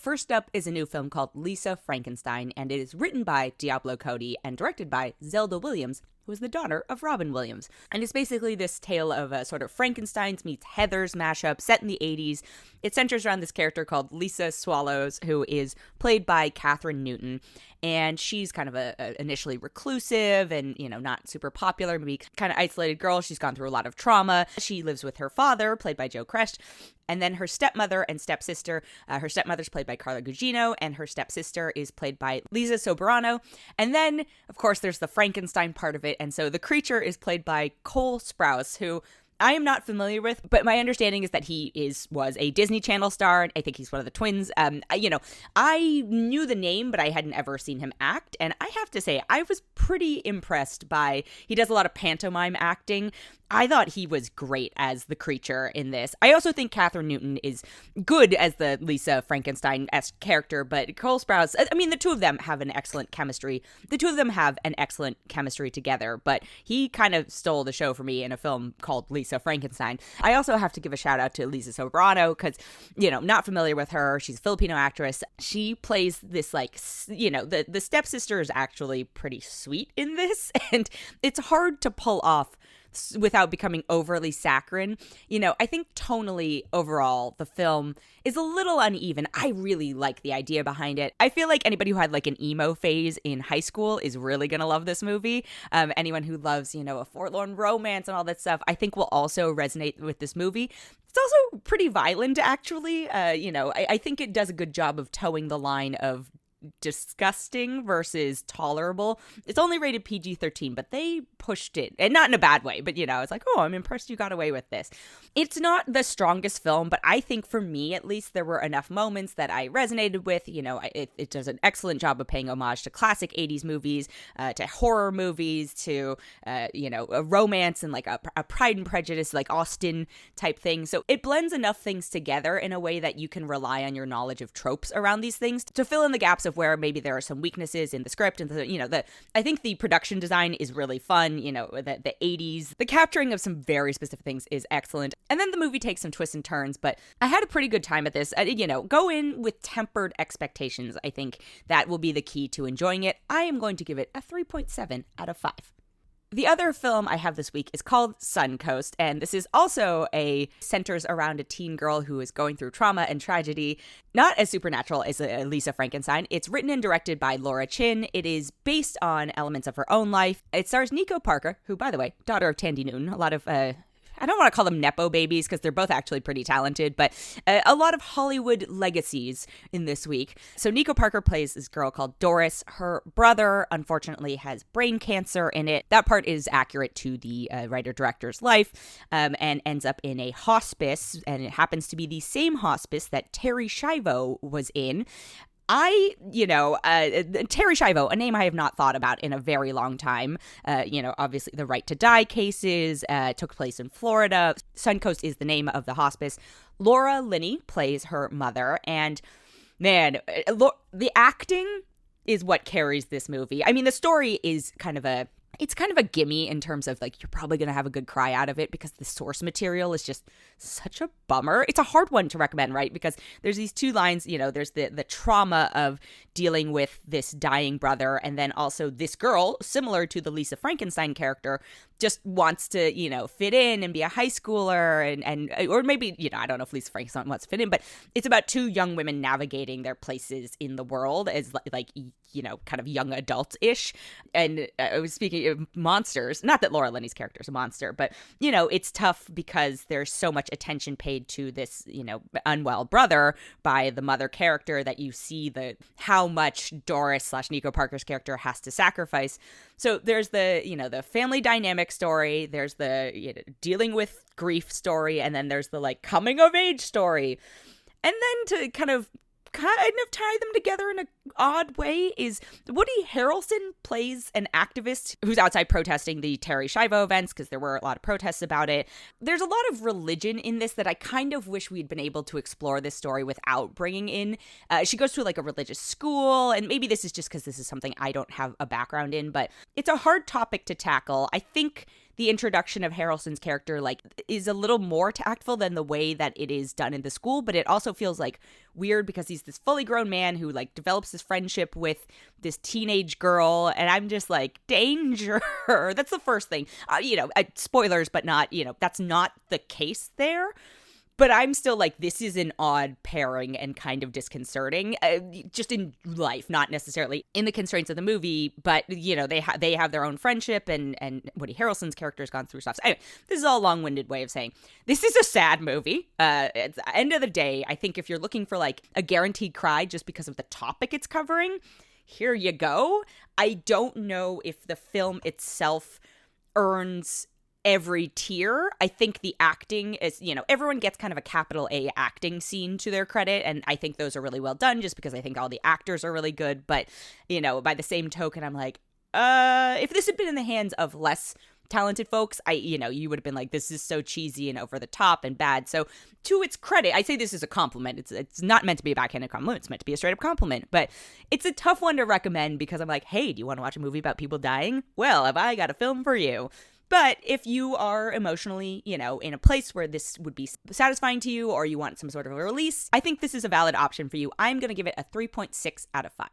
First up is a new film called Lisa Frankenstein, and it is written by Diablo Cody and directed by Zelda Williams, who is the daughter of Robin Williams. And it's basically this tale of a sort of Frankenstein's meets Heathers mashup set in the 80s. It centers around this character called Lisa Swallows, who is played by Catherine Newton. And she's kind of a initially reclusive and, not super popular, maybe kind of isolated girl. She's gone through a lot of trauma. She lives with her father, played by Joe Crescht, and then her stepmother and stepsister. Her stepmother's played by Carla Gugino, and her stepsister is played by Lisa Soberano. And then, of course, there's the Frankenstein part of it. And so the creature is played by Cole Sprouse, who I am not familiar with, but my understanding is that he was a Disney Channel star. I think he's one of the twins. I knew the name, but I hadn't ever seen him act. And I have to say, I was pretty impressed by, he does a lot of pantomime acting. I thought he was great as the creature in this. I also think Catherine Newton is good as the Lisa Frankenstein-esque character, but Cole Sprouse, the two of them have an excellent chemistry. The two of them have an excellent chemistry together, but he kind of stole the show for me in a film called Lisa Frankenstein. I also have to give a shout out to Lisa Soberano because, not familiar with her. She's a Filipino actress. She plays this the stepsister is actually pretty sweet in this, and it's hard to pull off without becoming overly saccharine. I think tonally overall, the film is a little uneven. I really like the idea behind it. I feel like anybody who had like an emo phase in high school is really going to love this movie. Anyone who loves, a forlorn romance and all that stuff, I think will also resonate with this movie. It's also pretty violent, actually. I think it does a good job of towing the line of disgusting versus tolerable. It's only rated PG-13, but they pushed it, and not in a bad way, but it's like, oh, I'm impressed you got away with this. It's not the strongest film, but I think for me at least there were enough moments that I resonated with. It does an excellent job of paying homage to classic 80s movies, to horror movies, to a romance and like a Pride and Prejudice, like Austen type thing. So it blends enough things together in a way that you can rely on your knowledge of tropes around these things to fill in the gaps of where maybe there are some weaknesses in the script. And I think the production design is really fun. The 80s, the capturing of some very specific things is excellent. And then the movie takes some twists and turns, but I had a pretty good time at this. Go in with tempered expectations. I think that will be the key to enjoying it. I am going to give it a 3.7 out of 5. The other film I have this week is called Suncoast, and this is also centers around a teen girl who is going through trauma and tragedy. Not as supernatural as Lisa Frankenstein. It's written and directed by Laura Chin. It is based on elements of her own life. It stars Nico Parker, who, by the way, daughter of Tandy Newton. A lot of I don't want to call them Nepo babies because they're both actually pretty talented, but a lot of Hollywood legacies in this week. So Nico Parker plays this girl called Doris. Her brother, unfortunately, has brain cancer in it. That part is accurate to the writer-director's life, and ends up in a hospice, and it happens to be the same hospice that Terry Schiavo was in. Terry Schiavo, a name I have not thought about in a very long time. Obviously the Right to Die cases took place in Florida. Suncoast is the name of the hospice. Laura Linney plays her mother, and man, the acting is what carries this movie. I mean, the story is kind of a gimme in terms of like, you're probably going to have a good cry out of it because the source material is just such a bummer. It's a hard one to recommend, right? Because there's these two lines, there's the trauma of dealing with this dying brother, and then also this girl, similar to the Lisa Frankenstein character, just wants to, fit in and be a high schooler and or maybe, I don't know if Lisa Frankenstein wants to fit in, but it's about two young women navigating their places in the world as like, kind of young adult-ish. And I was speaking of monsters, not that Laura Linney's character is a monster, but, it's tough because there's so much attention paid to this, unwell brother by the mother character that you see how much Doris / Nico Parker's character has to sacrifice. So there's the family dynamic story, there's the dealing with grief story, and then there's the like coming of age story. And then to kind of tie them together in an odd way is Woody Harrelson plays an activist who's outside protesting the Terry Schiavo events because there were a lot of protests about it. There's a lot of religion in this that I kind of wish we'd been able to explore this story without bringing in. She goes to like a religious school, and maybe this is just because this is something I don't have a background in, but it's a hard topic to tackle. I think the introduction of Harrelson's character, like, is a little more tactful than the way that it is done in the school, but it also feels, like, weird because he's this fully grown man who, like, develops this friendship with this teenage girl, and I'm just like, danger. That's the first thing. Spoilers, but not, that's not the case there. But I'm still like, this is an odd pairing and kind of disconcerting, just in life, not necessarily in the constraints of the movie. But, they have their own friendship, and Woody Harrelson's character has gone through stuff. So anyway, this is all a long-winded way of saying this is a sad movie. At the end of the day, I think if you're looking for like a guaranteed cry just because of the topic it's covering, here you go. I don't know if the film itself earns every tier. I think the acting is, everyone gets kind of a capital A acting scene to their credit, and I think those are really well done just because I think all the actors are really good. But, by the same token, I'm like, if this had been in the hands of less talented folks, you would have been like, this is so cheesy and over the top and bad. So to its credit, I say this is a compliment. It's not meant to be a backhanded compliment. It's meant to be a straight up compliment, but it's a tough one to recommend because I'm like, hey, do you want to watch a movie about people dying? Well, have I got a film for you? But if you are emotionally, in a place where this would be satisfying to you, or you want some sort of a release, I think this is a valid option for you. I'm going to give it a 3.6 out of 5.